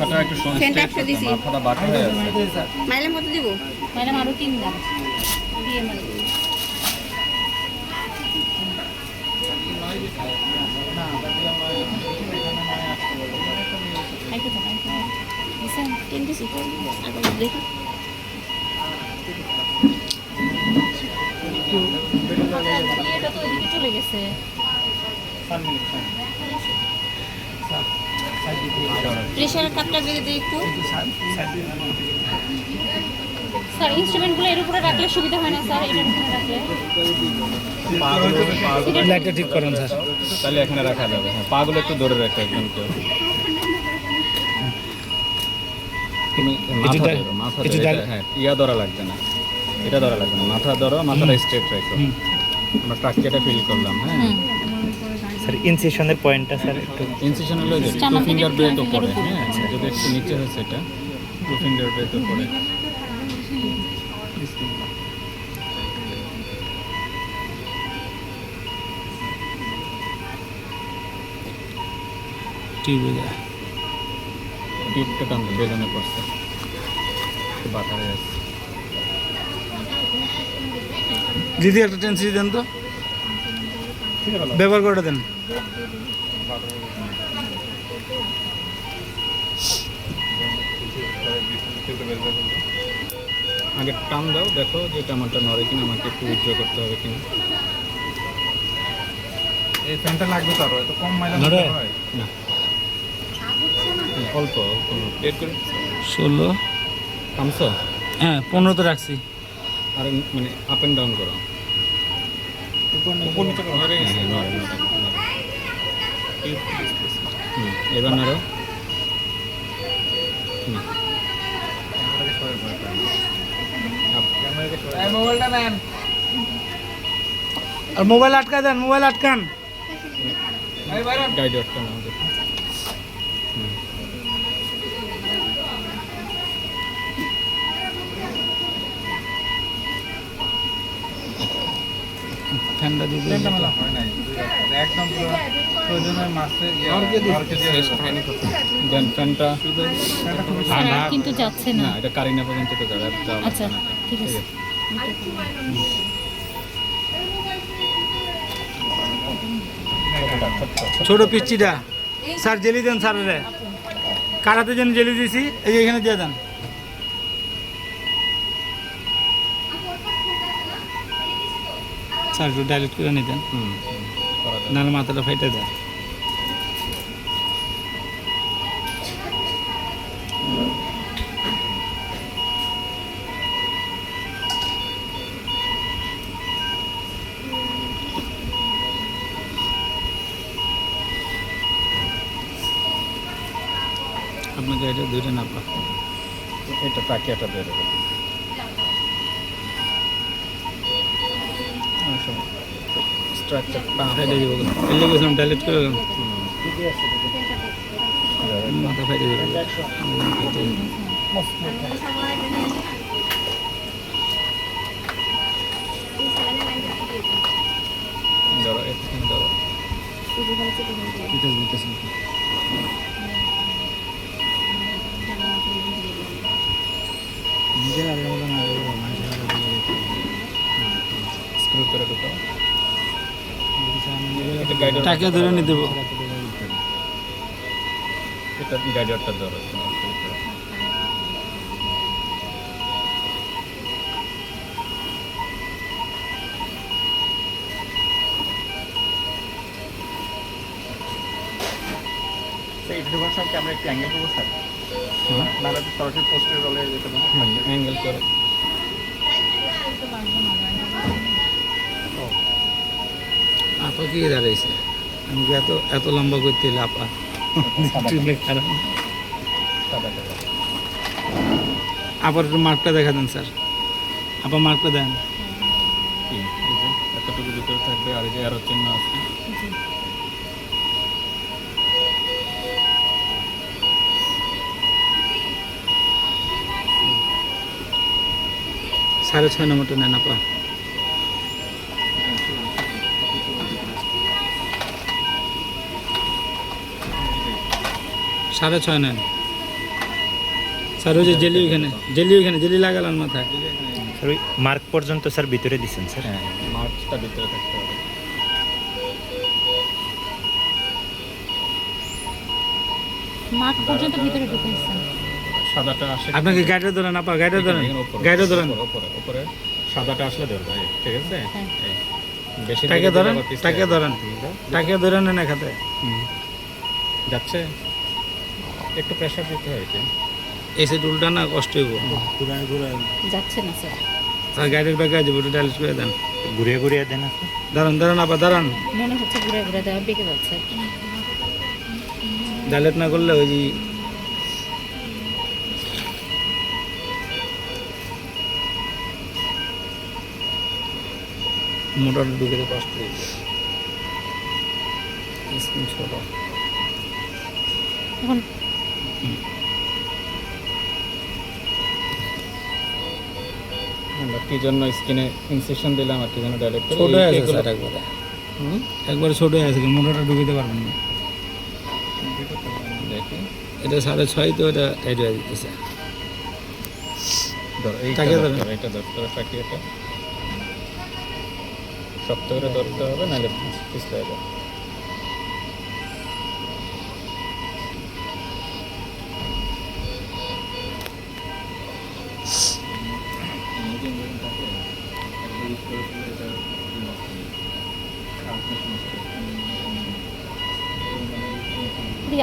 মাথাটা একটু ফ্যানটা একশো দিছি। মাথাটা বাঁকা হয়ে আছে। মাইলাম কত দিব? মাইলাম আরো 3 দাম দিয়ে মানে আইতো তো দিছেন তিন দিছি আগে দেখি এটা তো ওইদিকে চলে গেছে প্রেসার কাপটা দিয়ে দিই একটু। স্যার ইনস্ট্রুমেন্টগুলো এর উপরে রাখলে সুবিধা হয় না স্যার এটার উপরে রাখলে লাইটটা ঠিক করেন স্যার। তাহলে এখানে রাখা যাবে। হ্যাঁ, পাগুলো একটু ধরে রাখো একদম কেউ। তুমি মাথা এটা- ধরো, মাথা এটা ধরো, ডাল- হ্যাঁ, ইয়া ধরা লাগবে না, এটা ধরা লাগবে না, মাথা ধরো, মাথাটা স্ট্রেট রাখো। আমরা ট্রাকিয়াটা ফিল করলাম। হ্যাঁ, স্যার ইনসেশনের পয়েন্টটা স্যার একটু ইনসিশন হলো যে টু স্টামাক থেকে ফিঙ্গার ব্রেথ finger উপরে। উপরে। হ্যাঁ, যদি একটু নিচে হচ্ছে এটা টু ফিঙ্গার ব্রেথ উপরে। টিউবে টিপটা টান বেলুনে পড়ছে, একটু বাঁকা হয়ে যাচ্ছে। দিদি একটা টেন্সি দেন তো, ব্যবহার করে দেন। আগে টান দাও, দেখো যে টামারটা নড়ে কিনা, আমাকে একটু উইথড্র করতে হবে কিনা। এই ফ্যানটা লাগবে তো আরো, এত কম মাইলেজ নড়ে? হয়। না, হ্যাঁ, অল্প অল্প প্লেট করে 16, থামছো, হ্যাঁ 15 তো রাখছি। আর মানে আপ অ্যান্ড ডাউন করো। উপর নিচে করো। হ্যাঁ, হ্যাঁ, নড়ে, নড়ে, নড়ে। এবার নাড়ো। এই মোবাইলটা নেন। আর মোবাইল আটকা দেন, মোবাইল আটকান। এই বাইরে গাইড একটা নাও দেখো। ঠান্ডা দিয়ে ফ্যানটা মেলা হয় নাই। একদম পুরো প্রয়োজনের মাসে দেন ফ্যানটা ফ্যানটা খুব স্যার আর কিন্তু যাচ্ছে না, না এটা কারিনা পর্যন্ত তো যাবে, আর যাওয়া আচ্ছা লাগবে না। ঠিক আছে ছোট পিচ্চিটা স্যার জেলি দেন স্যার, রে কারাতে জন্য জেলি দিয়েছি, এই যে এখানে দিয়ে দেন। স্যার একটু ডাইলেক্ট করে নিতেন, করা যাবে। নাহলে মাথাটা ফাইটে দেয়। আপনাকে এটা দুইটা না পা এটা তাকিয়াটা বের হবে। স্ট্রাকচার ফাইটে দিব, এলে গেছিলাম ডাইলেক্ট করে মাথা ফাইটে দিব। ধরো, এখানে ধরো। স্ক্রু করে ঢুকাও। এটা গাইডার, টাকা ধরে নিয়ে দেবো। এটা গাইডারটা ধরো। এই ঢোকার সময় কি আমরা একটু অ্যাঙ্গেল করবো স্যার? নাহলে তো সরাসরি পোস্টের রলে যেতে পারে। অ্যাঙ্গেল করে। আপা কি দাঁড়াইছে, আমি কি এত এত লম্বা করতে এলে আপা খারাপ। সাদা কালার। আবার একটু মার্কটা দেখা দেন স্যার, আপা মার্কটা দেন। কি এই যে এতটুকু ভিতরে থাকবে, আর এই যে অ্যারো চিহ্ন আছে। সাড়ে 6 নম্বরটা নেন আপা। 6.5 নেন। স্যার ওই যে জেলি ওইখানে জেলি লাগালাম মাথায়। স্যার ওই মার্ক পর্যন্ত স্যার ভিতরে দিচ্ছেন স্যার। হ্যাঁ মার্কসটা ভিতরে থাকতে হবে। মাঠ পর্যন্ত ভিতরে ঢুকেছেন। সাদাটা আসে আপনাকে গাইডে ধরেন, আপা গাইডে ধরেন, এখানে উপরে, গাইডে ধরেন, উপরে উপরে সাদাটা আসলে ধরবে এই, ঠিক আছে। হ্যাঁ। এই, বেশি টাকে দিকে ধরেন, আবার পিছলে টাকে যাবে। ধরেন, টাকে ধরেন না খাতে। যাচ্ছে একটু প্রেসার দিতে হয় কি এসে টুলটা না কষ্ট হইব। যাচ্ছে না স্যার। স্যার গাইডের ব্যাগে যাবো, একটু ডাইলেট করে দেন। ঘুরিয়ে ঘুরিয়ে দেন আপনি। দাঁড়ান দাঁড়ান আপা দাঁড়ান, মনে হচ্ছে ঘুরে ঘুরে দেওয়া বেঁকে যাচ্ছে। ডাইলেট না করলে ওই যে মোটর ঢুকে কষ্ট হইব। স্ক্রিন ছোট। এখন আমরা কি জন্য স্কিনে ইনসেকশন দিলাম আর কি জন্য ডাইরেক্ট ছোট হয়ে আছে স্যার একবারে, একবারে ছোট হয়ে আছে, মোটরটা ঢুকিতে পারবেন না। দেখি এটা 6.5 তো এটা টাইট হয়ে যেতেছে। ধর এইটা টাকে ধরতে ধরেন। হবে, এটা ধরতে হবে টাকিয়াটা শক্ত করে ধরতে হবে, নাহলে পিছলে যাবে।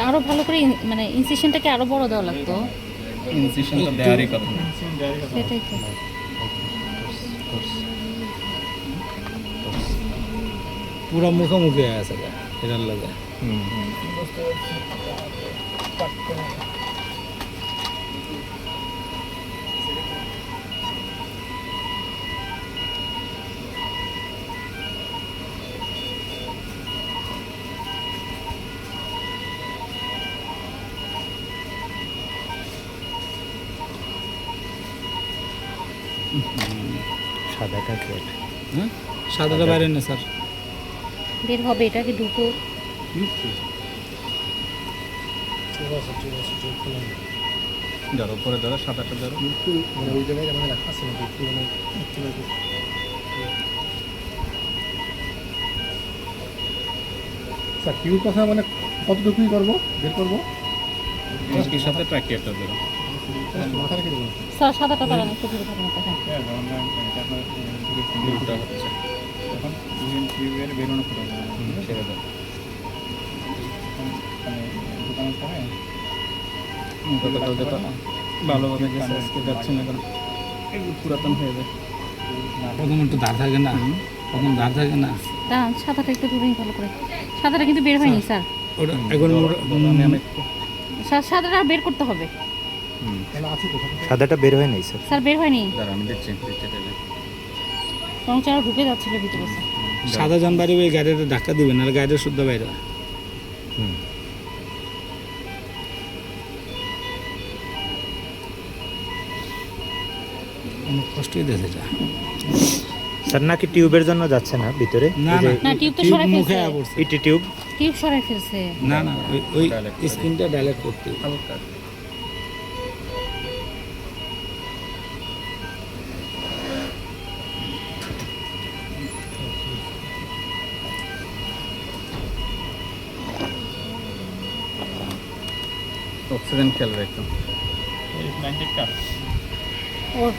আরো ভালো করে মানে ইনসিশনটাকে আরো বড় দেওয়া লাগতো। ইনসেকশন তো দেয়ারই কথা না। সেটাই তো। পুরো মুখোমুখি হয়ে আছে এটার লাগে। সাদাটা কেট। হ্যাঁ সাদাটা বাইরে না স্যার, বের হবে এটাকে ঢুকো। ধরো উপরে ধরো, সাদাটা ধরো। স্যার কিউ কথা মানে কতটুকুই করবো বের করবো একই সাথে ট্রাকিয়াটা ধরো। মাথা রেখে দেবো। স্যার সাদাটা দাঁড়ান একটু ধরে থাকুন কথা। দুটো হচ্ছে এখন কিউবের বেরোনো করে ছেড়ে দাও। দোকানের পরে কতটা যেটা ভালোভাবে গেছে আজকে যাচ্ছে না, কারণ এগুলো পুরাতন হয়ে যায়। প্রথম একটু দাঁড় থাকে না, প্রথম দাঁড় থাকে না, দাঁড়ান সাদাটা একটু ধরেই ভালো করে। সাদাটা কিন্তু বের হয়নি স্যার। ওটা একবার আমি একটু স্যার সাদাটা বের করতে হবে। আছে তো সাদাটা বের হয় নাই স্যার। স্যার বের হয়নি, দাঁড়া আমি দিচ্ছি দিচ্ছি। বরং চারা ঢুকে যাচ্ছিল ভিতরে স্যার। সাদা যান বাড়ি ওই গাড়িটা ধাক্কা দিবেন, আর গাড়ির শুদ্ধ বাইরে হুম। অনেক কষ্ট হইতেছে এটা। স্যার নাকি টিউবের জন্য যাচ্ছে না ভিতরে? না এই যে না না টিউব তো টিউব সরাই মুখে ফেলছে। পড়ছে। ইটি টিউব। টিউব সরাই ফেলছে। না না ওই Dilate করে। স্ক্রিনটা ডাইলেট করতে হবে। হালকা অক্সিজেন খেয়াল রাখো। এই ব্ল্যাঙ্কেট কার ওর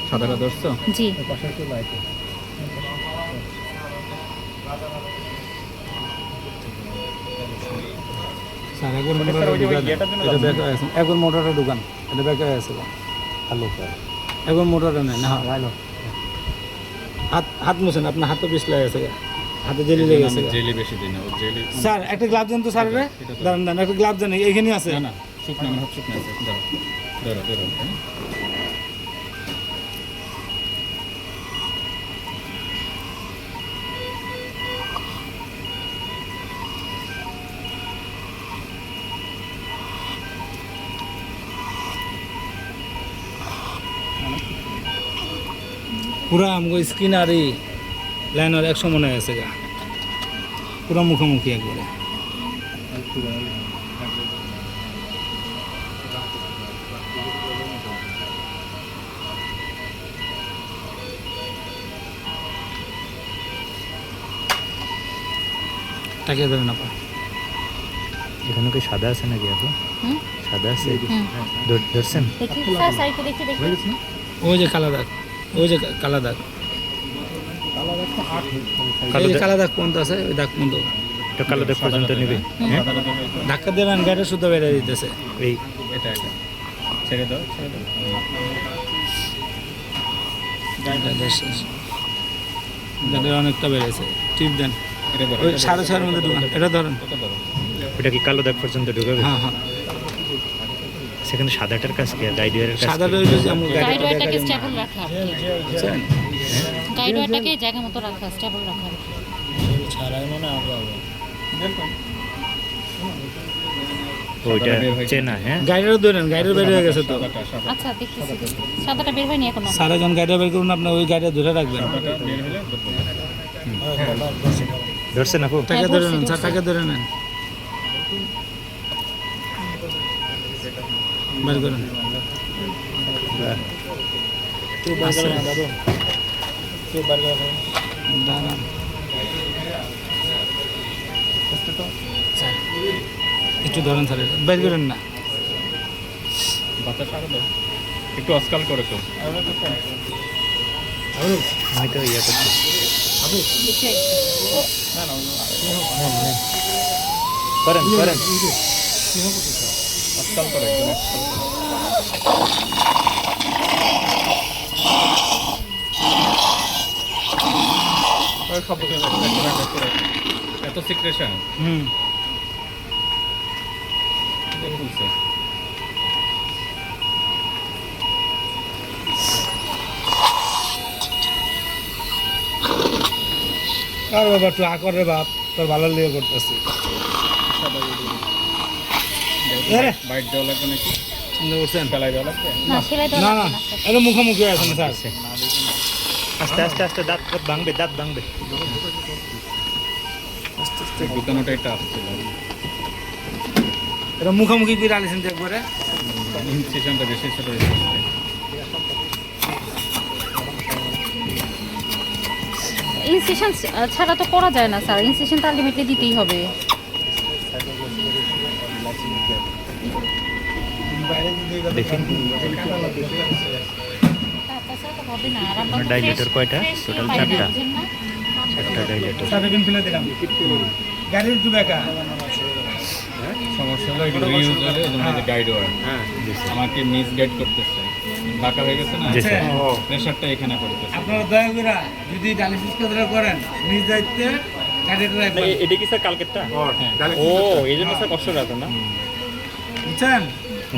সাদাটা ধরছো? জি পাশে একটু লাইট স্যার একবার মানে মোটরটা স্যার ওই যে ঢুকান। ইয়েটার জন্য এটা যাচ্ছে ব্যাক হয়ে আছে, একবার মোটরটা ঢুকান, এটা ব্যাক হয়ে আছে। Hello sir. একবার মোটরটা নেন না, হাত হাত মুছেন, আপনার হাতও পিছলে গেছে, হাতে জেলি লেগে গেছে। আমি জেলি বেশি দিই না, ও জেলি স্যার একটা গ্লাভ দেন তো স্যার, রে দাঁড়ান দাঁড়ান, একটা গ্লাভ দেন, এইখানে আছে। না না শুকনো, আমার হাত শুকনো আছে। ধরো ধরো ধরো হ্যাঁ। পুরা আমগো স্ক্রিন আর এই লাইনার 100 মনে আছে গা, পুরা মুখোমুখি একবারে। তাকিয়ে ধরেন আপা। এখানে কি সাদা আছে নাকি আপু? হুম? সাদা আছে? হুম। ধরছেন? দেখি স্যার সাইডে দেখি দেখি ওই যে কালা দাগ, ওই যে কালা দাগ, কালো এই যে দাগ- কালা দাগ পর্যন্ত আছে, ওই দাগ পর্যন্ত এটা কালো দাগ পর্যন্ত নিবে? হ্যাঁ, ধাক্কা দেবেন, গাড়ি শুদ্ধ বেড়ে দিতেছে। এই এটা ছেড়ে দাও, ছেড়ে দাও। গাড়ির অনেকটা বেড়েছে, টিপ দেন। এটা ধরো, ওই এটা 6.5 মধ্যে ঢুকান, এটা ধরেন। এটা ধরো। ওটা কি কালো দাগ পর্যন্ত ঢুকাবে? হ্যাঁ হ্যাঁ, সেখানে সাদাটার কাজ কি, গাইড ওয়্যারের কাজ সাদা কি? রইল যে আমার গাইড গাড়িটা ওয়্যারটাকে দেখালেন। স্টেবল রাখা বুঝছেন? গাইড ওয়্যারটাকে জায়গা মতো রাখা স্টেবল রাখা ওইটা চেনা, হ্যাঁ। গাড়িরও ধরেন, গাড়ির বের হয়ে গেছে তো। সাদাটা, সাদা- আচ্ছা দেখি সাদাটা বের হয়নি এখনো সারা যখন গাড়িটা বের করুন, আপনার ওই গাড়িটা ধরে রাখবেন। সাদাটা বের হলে ধরবো। ধরছেন আপু? টাকা ধরে নেন, স্যার টাকা ধরে নেন, বের করেন। আছে। দাঁড়ান। স্যার, একটু ধরেন স্যার, এটা বের করেন না। বাতাস আরো দাও। একটু অস্কাল করেছো। আমি তো ইয়ে করছি। করেন করেন। অস্কাল করে একদম অস্কাল করে। ওই সব বুঝে যাচ্ছে, একটা করে। এত সিক্রেশন হুম, খুলছে। আর বাবা একটু আকর রে বাপ, তোর ভালো লিয়ে করতেছি। বাইট দেওয়া লাগবে নাকি? চিন্তা করছেন? ফেলাই দেওয়া লাগবে? না সেলাই তো না না, এটা মুখোমুখি আছে না স্যার। আস্তে আস্তে আস্তে দাঁত ভাঙবে, দাঁত ভাঙবে। ঢুকানোটাই টাফ ছিল। এটা মুখোমুখি করে আলিসেন তো একবারে। ইনসিশনটা বেশি ছোট হয়েছে। ইনসেশন ছাড়া তো করা যায় না স্যার ইনসেশন তো আলটিমেটলি দিতেই হবে দেখেন ডাইলেটর কয়টা? টোটাল 4টা। 4টা ডাইলেটর। স্যার এখন ফেলে দিলাম। গাড়ির একটু বেকা। সমস্যা হলো এগুলো রিউজ হলে যেমন এই যে গাইড ওয়ার আমাকে মিস গাইড করতেছে, বাঁকা হয়ে গেছে না, জি স্যার। প্রেশারটা এখানে পড়তেছে। আপনারা দয়া করে যদি ডায়ালিসিস কেন্দ্র করেন, নিজ দায়িত্বে গাড়িটা রাখবেন। এটা কি স্যার কালকেরটা? ও এই জন্য স্যার কষ্ট রাখেন না? বুঝছেন?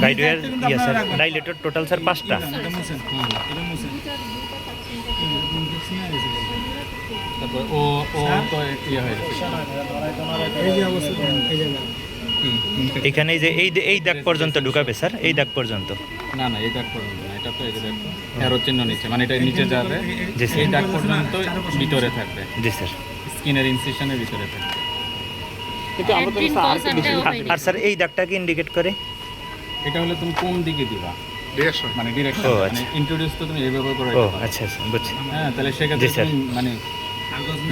গাইড ওয়্যার নিজ দায়িত্বে কিন্তু ইয়ে স্যার, আপনারা রাখবেন। ডাইলেটর টোটাল স্যার 5টা। এটা মুছেন। এটা মুছেন। তারপর ও তো ইয়ে হয়ে গেছে। এই যে অবস্থা দেখেন, এই জায়গা। এখানে এই যে এই দাগ পর্যন্ত ঢুকাবে স্যার, এই দাগ পর্যন্ত। না না এই দাগ পর্যন্ত না, এটা তো এই যে দেখো অ্যারো চিহ্ন নিচে, মানে এটা নিচে যাবে, জি স্যার। এই দাগ পর্যন্ত ভিতরে থাকবে, জি স্যার। স্কিনের ইনসিশনের ভিতরে থাকবে। কিন্তু আমরা তো স্যার আর একটু বেশি আর স্যার এই দাগটাকে ইন্ডিকেট করে? এটা হলে তুমি কোন দিকে দিবা, মানে ডিরেকশন, ও, মানে আচ্ছা। ইন্ট্রোডিউস তো তুমি এইভাবে করে ও দিতে পারো। আচ্ছা আচ্ছা, বুঝছি। হ্যাঁ, তাহলে সেক্ষেত্রে জি, স্যার। তুমি মানে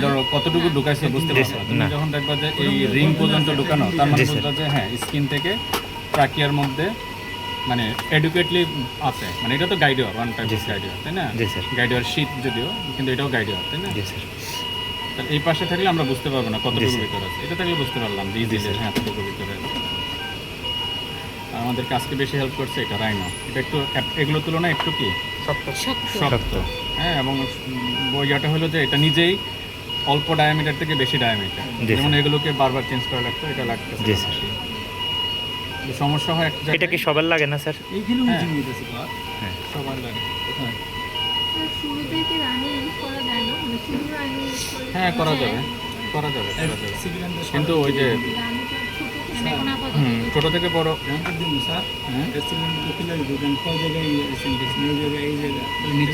ধরো কতটুকু ঢুকাইছে বুঝতে জি, পারছো স্যার, না। তুমি না। যখন দেখবা যে এই রিং পর্যন্ত ঢুকানো, তার মানে জি, স্যার। বুঝবা যে হ্যাঁ স্কিন থেকে ট্রাকিয়ার মধ্যে মানে এডুকেটলি আছে, মানে এটা তো গাইডিওর, ওয়ান টাইপ জি, অফ স্যার। গাইডিওর, তাই না? জি, স্যার। গাইডিওর শীত যদিও, কিন্তু এটাও গাইডিওর, তাই না? জি স্যার। তাহলে এই পাশে থাকলে আমরা বুঝতে পারবো না কতটুকু স্যার। ভিতরে আছে, এটা থাকলে বুঝতে পারলাম যে ইজিলি হ্যাঁ এতটুকু ভিতরে আছে। আর আমাদের কাজকে বেশি হেল্প করছে এটা রাইনো, এটা একটু এগুলো তুলনায় একটু কি শক্ত, হ্যাঁ, এবং বইয়াটা হলো যে এটা নিজেই অল্প ডায়ামিটার থেকে বেশি ডায়ামিটার, জি, যেমন স্যার। এগুলোকে বারবার চেঞ্জ করা লাগতো, এটা লাগতো জি, স্যার। সমস্যা হয় একটা এটা কি সবার লাগে না স্যার? এইখানে হ্যাঁ। উঁচু নিতেছি বাপ। সবার লাগে, হ্যাঁ। শুরুতে কি রানি ইউজ করা যায় না, মানে শুধু রানি ইউজ করে হ্যাঁ করা যাবে, করা যাবে, করা যাবে, সিলিন্ডার কিন্তু ওই যে রানিটা ছোট এখন আপাতত ছোট থেকে বড়, দিন স্যার, হ্যাঁ সিলিন্ডার খুলে দিবেন, কোন জায়গায় এই জায়গায়, এই জায়গায়, নিচে